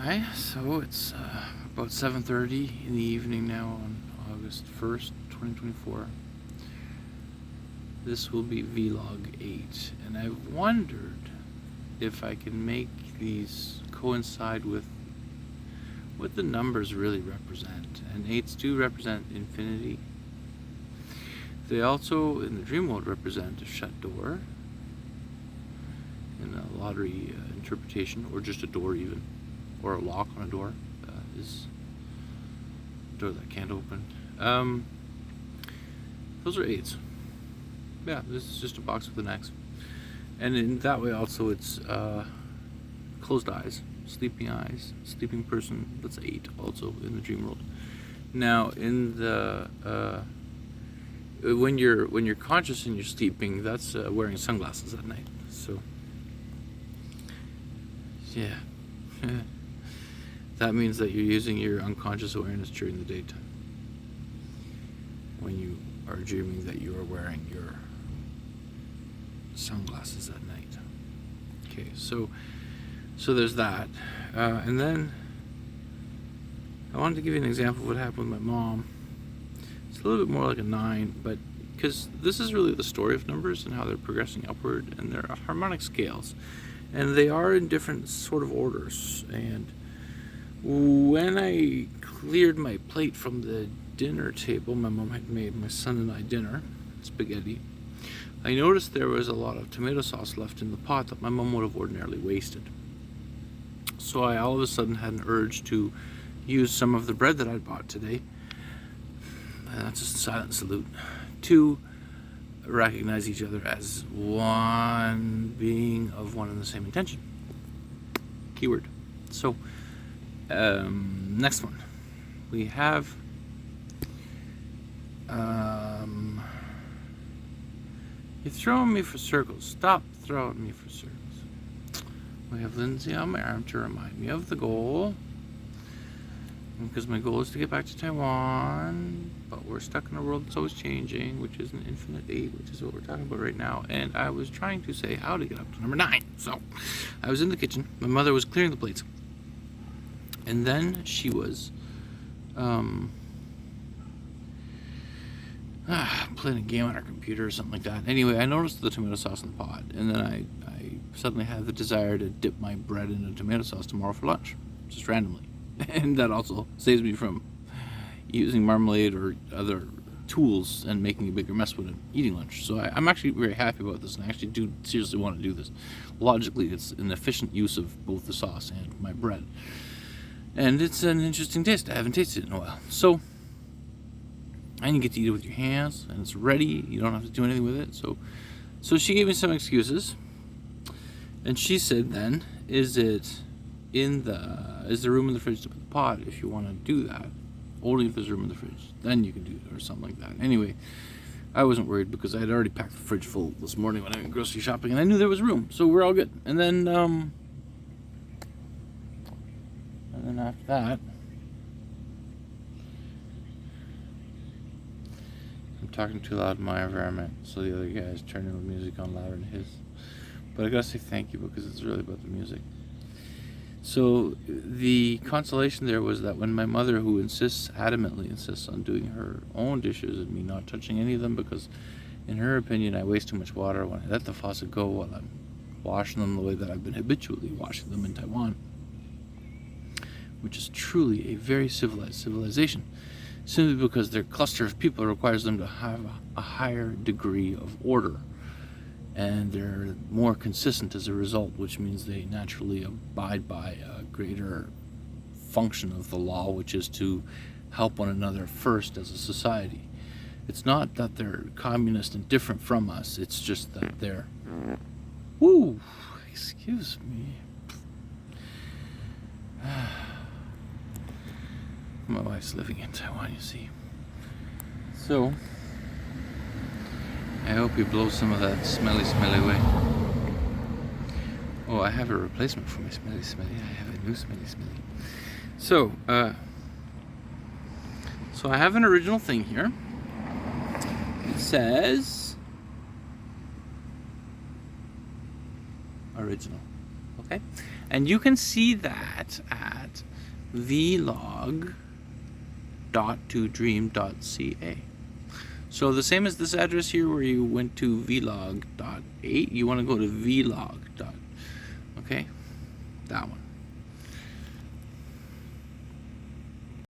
Hi, so it's about 7:30 in the evening now on August 1st, 2024. This will be vlog 8, and I've wondered if I can make these coincide with what the numbers really represent. And 8s do represent infinity. They also, in the dream world, represent a shut door in a lottery interpretation, or just a door even. Or a lock on a door is a door that can't open. Those are 8s. Yeah, this is just a box with an X. And in that way also it's closed eyes, sleeping person, that's 8 also in the dream world. Now in the when you're conscious and you're sleeping, that's wearing sunglasses at night. So yeah. That means that you're using your unconscious awareness during the daytime when you are dreaming that you are wearing your sunglasses at night. Okay, so there's that. And then I wanted to give you an example of what happened with my mom. It's a little bit more like a 9, but because this is really the story of numbers and how they're progressing upward, and they're harmonic scales. And they are in different sort of orders. And when I cleared my plate from the dinner table, my mom had made my son and I dinner, spaghetti, I noticed there was a lot of tomato sauce left in the pot that my mom would have ordinarily wasted. So I all of a sudden had an urge to use some of the bread that I'd bought today, and that's just a silent salute, to recognize each other as one being of one and the same intention. Keyword. So next one we have you're throwing me for circles. Stop throwing me for circles. We have Lindsay on my arm to remind me of the goal, because my goal is to get back to Taiwan, but we're stuck in a world that's always changing, which is an infinite 8, which is what we're talking about right now. And I was trying to say how to get up to number 9. So I was in the kitchen, my mother was clearing the plates, and then she was playing a game on her computer or something like that. Anyway, I noticed the tomato sauce in the pot, and then I suddenly had the desire to dip my bread in tomato sauce tomorrow for lunch, just randomly. And that also saves me from using marmalade or other tools and making a bigger mess with it eating lunch. So I'm actually very happy about this, and I actually do seriously want to do this. Logically, it's an efficient use of both the sauce and my bread. And it's an interesting taste. I haven't tasted it in a while. And you get to eat it with your hands, and it's ready. You don't have to do anything with it. So she gave me some excuses, and she said, then, is the room in the fridge to put the pot if you want to do that? Only if there's room in the fridge, then you can do it, or something like that. Anyway, I wasn't worried because I had already packed the fridge full this morning when I went grocery shopping, and I knew there was room, so we're all good. And then after that, I'm talking too loud in my environment, so the other guy's turning the music on louder than his. But I gotta say thank you, because it's really about the music. So the consolation there was that when my mother, who adamantly insists on doing her own dishes and me not touching any of them, because in her opinion I waste too much water when I let the faucet go while I'm washing them the way that I've been habitually washing them in Taiwan, which is truly a very civilized civilization, simply because their cluster of people requires them to have a higher degree of order, and they're more consistent as a result, which means they naturally abide by a greater function of the law, which is to help one another first as a society. It's not that they're communist and different from us, it's just that they're excuse me. My wife's living in Taiwan, you see. So I hope you blow some of that smelly away. Oh, I have a replacement for my smelly. I have a new smelly. So I have an original thing here. It says original. Okay? And you can see that at vlog8.2dream.ca. So the same as this address here where you went to vlog.8, you want to go to vlog. Okay, that one.